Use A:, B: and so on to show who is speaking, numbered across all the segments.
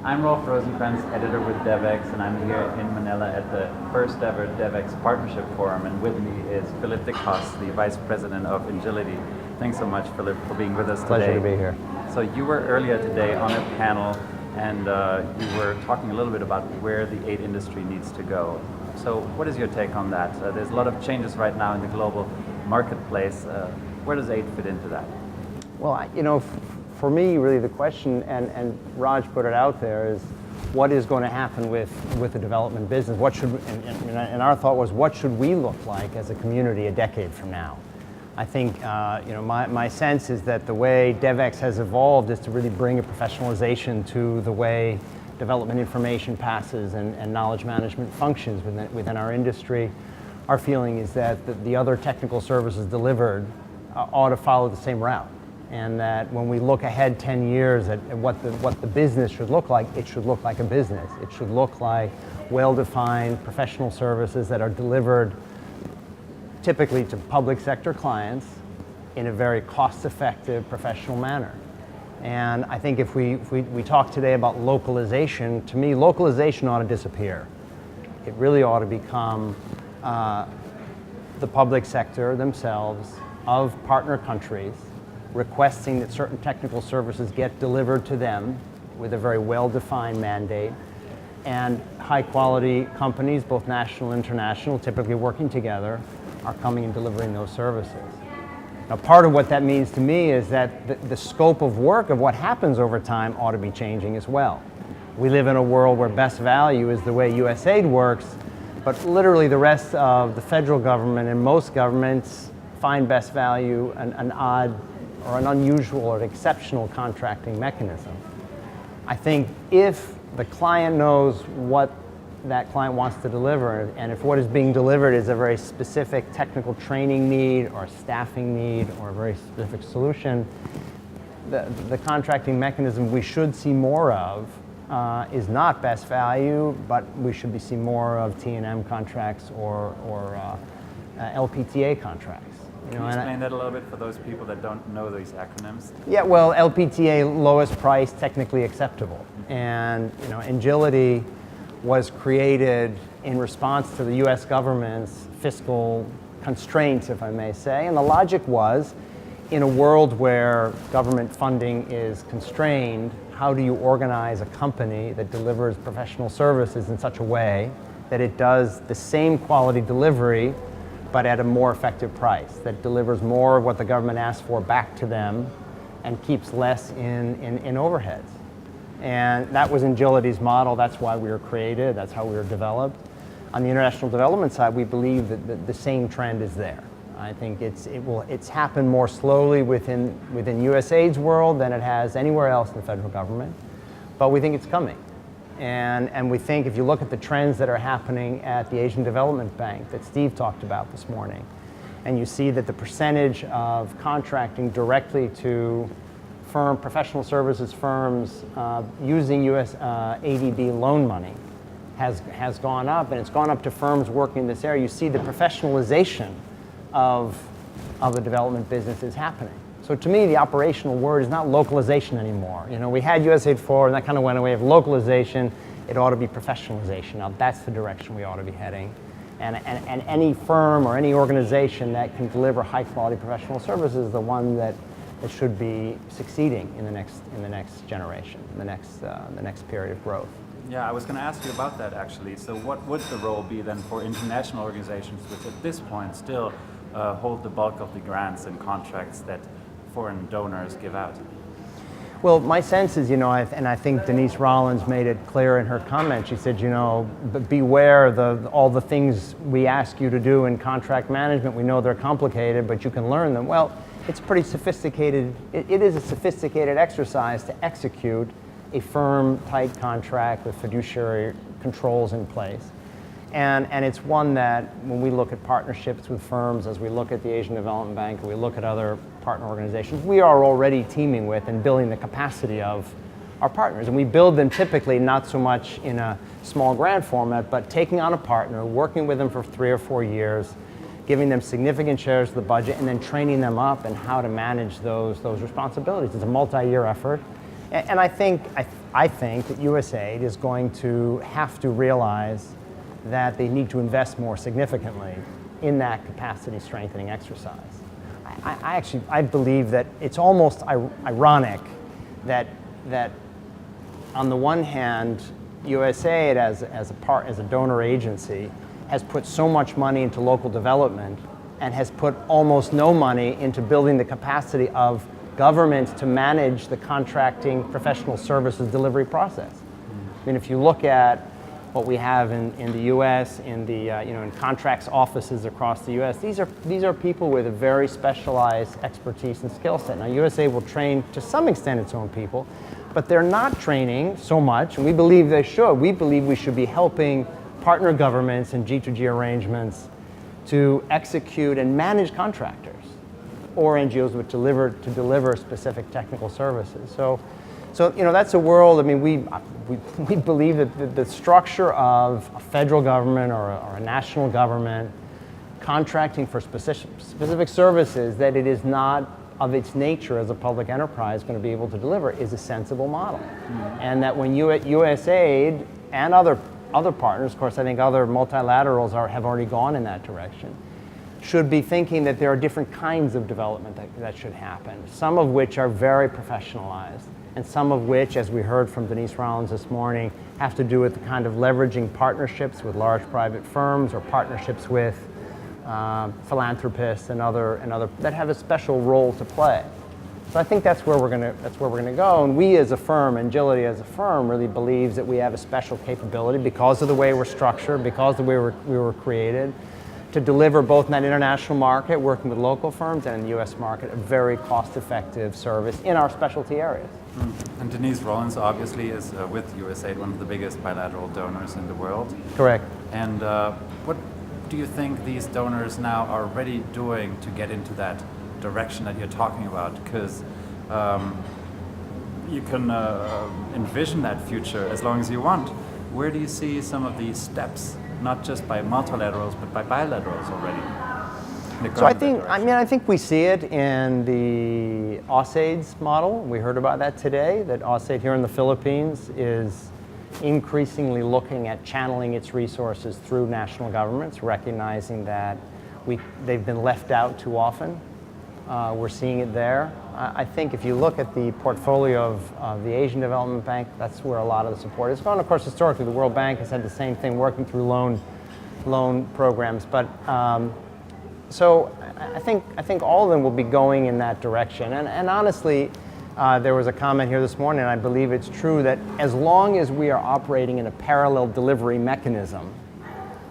A: I'm Rolf Rosenkrantz, editor with DevX, and I'm here in Manila at the first ever DevX Partnership Forum, and with me is Philip DeCosse, the Vice President of Engility. Thanks so much, Philip, for being with us today.
B: Pleasure to be here.
A: So you were earlier today on a panel, and you were talking a little bit about where the aid industry needs to go. So what is your take on that? There's a lot of changes right now in the global marketplace. Where does aid fit into that?
B: Well, for me, really the question, and Raj put it out there, is what is going to happen with the development business? What should, and our thought was, what should we look like as a community a decade from now? I think, my sense is that the way DevX has evolved is to really bring a professionalization to the way development information passes and knowledge management functions within our industry. Our feeling is that the other technical services delivered ought to follow the same route. And that when we look ahead 10 years at what the business should look like, it should look like a business. It should look like well-defined professional services that are delivered typically to public sector clients in a very cost-effective, professional manner. And I think if we talk today about localization, to me, localization ought to disappear. It really ought to become the public sector themselves of partner countries requesting that certain technical services get delivered to them with a very well-defined mandate, and high-quality companies, both national and international, typically working together, are coming and delivering those services. Now, part of what that means to me is that the scope of work of what happens over time ought to be changing as well. We live in a world where best value is the way USAID works, but literally the rest of the federal government and most governments find best value an odd or an unusual or an exceptional contracting mechanism. I think if the client knows what that client wants to deliver, and if what is being delivered is a very specific technical training need or staffing need or a very specific solution, the contracting mechanism we should see more of is not best value, but we should be seeing more of T&M contracts or LPTA contracts.
A: Can you explain that a little bit for those people that don't know these acronyms?
B: Yeah, well, LPTA, lowest price, technically acceptable. And Engility was created in response to the US government's fiscal constraints, if I may say. And the logic was, in a world where government funding is constrained, how do you organize a company that delivers professional services in such a way that it does the same quality delivery but at a more effective price, that delivers more of what the government asks for back to them and keeps less in overheads. And that was Engility's model. That's why we were created. That's how we were developed. On the international development side, we believe that the same trend is there. I think it's happened more slowly within USAID's world than it has anywhere else in the federal government, but we think it's coming. And we think if you look at the trends that are happening at the Asian Development Bank that Steve talked about this morning, and you see that the percentage of contracting directly to professional services firms using US ADB loan money has gone up, and it's gone up to firms working in this area. You see the professionalization of the development business is happening. So to me, the operational word is not localization anymore. We had USAID 4 and that kind of went away. Of localization, it ought to be professionalization. Now that's the direction we ought to be heading. And any firm or any organization that can deliver high quality professional services is the one that should be succeeding in the next generation, the next period of growth.
A: Yeah, I was going to ask you about that actually. So what would the role be then for international organizations which at this point still hold the bulk of the grants and contracts that foreign donors give out?
B: Well, my sense is, and I think Denise Rollins made it clear in her comment. She said, beware all the things we ask you to do in contract management. We know they're complicated, but you can learn them. Well, it's pretty sophisticated. It is a sophisticated exercise to execute a firm, tight contract with fiduciary controls in place. And it's one that when we look at partnerships with firms, as we look at the Asian Development Bank, and we look at other partner organizations, we are already teaming with and building the capacity of our partners. And we build them typically not so much in a small grant format, but taking on a partner, working with them for 3 or 4 years, giving them significant shares of the budget, and then training them up and how to manage those responsibilities. It's a multi-year effort. And I think I think that USAID is going to have to realize that they need to invest more significantly in that capacity strengthening exercise. I believe that it's almost ironic that on the one hand, USAID as a donor agency has put so much money into local development and has put almost no money into building the capacity of governments to manage the contracting professional services delivery process. I mean, if you look at what we have in the U.S., in contracts offices across the U.S., these are people with a very specialized expertise and skill set. Now, USAID will train to some extent its own people, but they're not training so much, and we believe they should. We believe we should be helping partner governments and G2G arrangements to execute and manage contractors or NGOs to deliver specific technical services. So that's a world. I mean, we believe that the structure of a federal government or a national government contracting for specific services that it is not of its nature as a public enterprise going to be able to deliver is a sensible model. And that when USAID and other partners, of course, I think other multilaterals have already gone in that direction, should be thinking that there are different kinds of development that should happen, some of which are very professionalized, and some of which, as we heard from Denise Rollins this morning, have to do with the kind of leveraging partnerships with large private firms or partnerships with philanthropists and other that have a special role to play. So I think that's where we're going to go. And we as a firm, Engility as a firm, really believes that we have a special capability because of the way we're structured, because of the way we were created, to deliver both in that international market, working with local firms, and in the U.S. market, a very cost-effective service in our specialty areas.
A: And Denise Rollins obviously is with USAID, one of the biggest bilateral donors in the world.
B: Correct.
A: And what do you think these donors now are already doing to get into that direction that you're talking about? Because you can envision that future as long as you want. Where do you see some of these steps, not just by multilaterals, but by bilaterals already?
B: So I think we see it in the AusAID's model. We heard about that today, that AusAID here in the Philippines is increasingly looking at channeling its resources through national governments, recognizing that they've been left out too often. We're seeing it there. I think if you look at the portfolio of the Asian Development Bank, that's where a lot of the support is going. Of course, historically, the World Bank has had the same thing, working through loan programs. But so I think all of them will be going in that direction. And honestly, there was a comment here this morning, and I believe it's true, that as long as we are operating in a parallel delivery mechanism,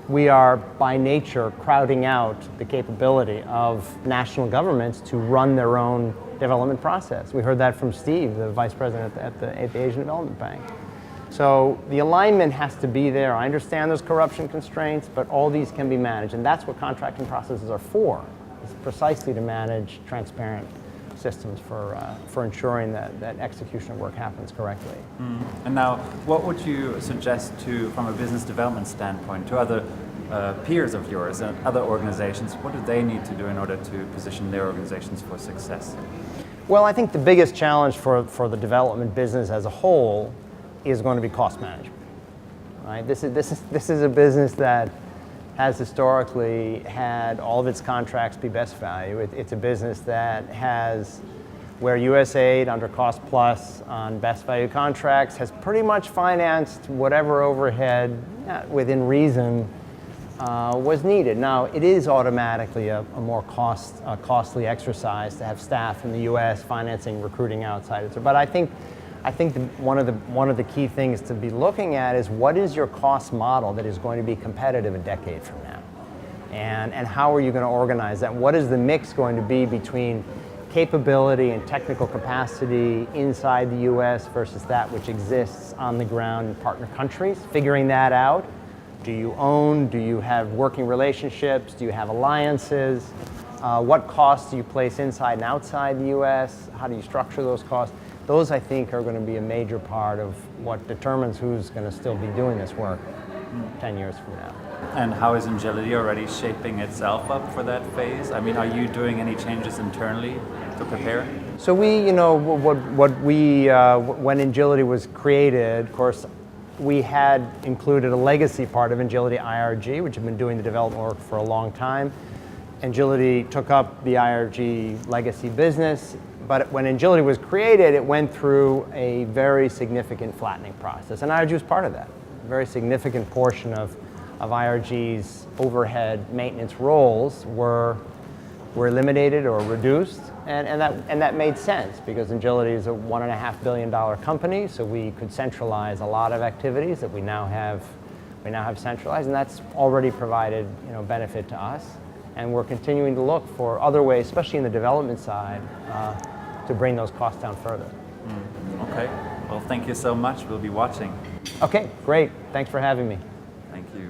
B: we are by nature crowding out the capability of national governments to run their own development process. We heard that from Steve, the Vice President at the Asian Development Bank. So the alignment has to be there. I understand there's corruption constraints, but all these can be managed, and that's what contracting processes are for, is precisely to manage transparent systems for ensuring that execution of work happens correctly.
A: And now, what would you suggest from a business development standpoint, to other peers of yours and other organizations? What do they need to do in order to position their organizations for success?
B: Well, I think the biggest challenge for the development business as a whole is going to be cost management. Right? This is a business that has historically had all of its contracts be best value. It's a business that has, where USAID under cost plus on best value contracts has pretty much financed whatever overhead within reason was needed. Now, it is automatically a more costly exercise to have staff in the U.S. financing recruiting outside. But I think one of the key things to be looking at is what is your cost model that is going to be competitive a decade from now, and how are you going to organize that? What is the mix going to be between capability and technical capacity inside the U.S. versus that which exists on the ground in partner countries? Figuring that out. Do you own? Do you have working relationships? Do you have alliances? What costs do you place inside and outside the U.S.? How do you structure those costs? Those, I think, are going to be a major part of what determines who's going to still be doing this work 10 years from now.
A: And how is Engility already shaping itself up for that phase? I mean, are you doing any changes internally to prepare?
B: So we, when Engility was created, of course, we had included a legacy part of Engility IRG, which had been doing the development work for a long time. Engility took up the IRG legacy business, but when Engility was created, it went through a very significant flattening process, and IRG was part of that. A very significant portion of IRG's overhead maintenance roles were eliminated or reduced, and that made sense because Engility is a $1.5 billion company, so we could centralize a lot of activities that we now have centralized, and that's already provided benefit to us. And we're continuing to look for other ways, especially in the development side, to bring those costs down further.
A: Okay. Well, thank you so much. We'll be watching.
B: Okay, great. Thanks for having me.
A: Thank you.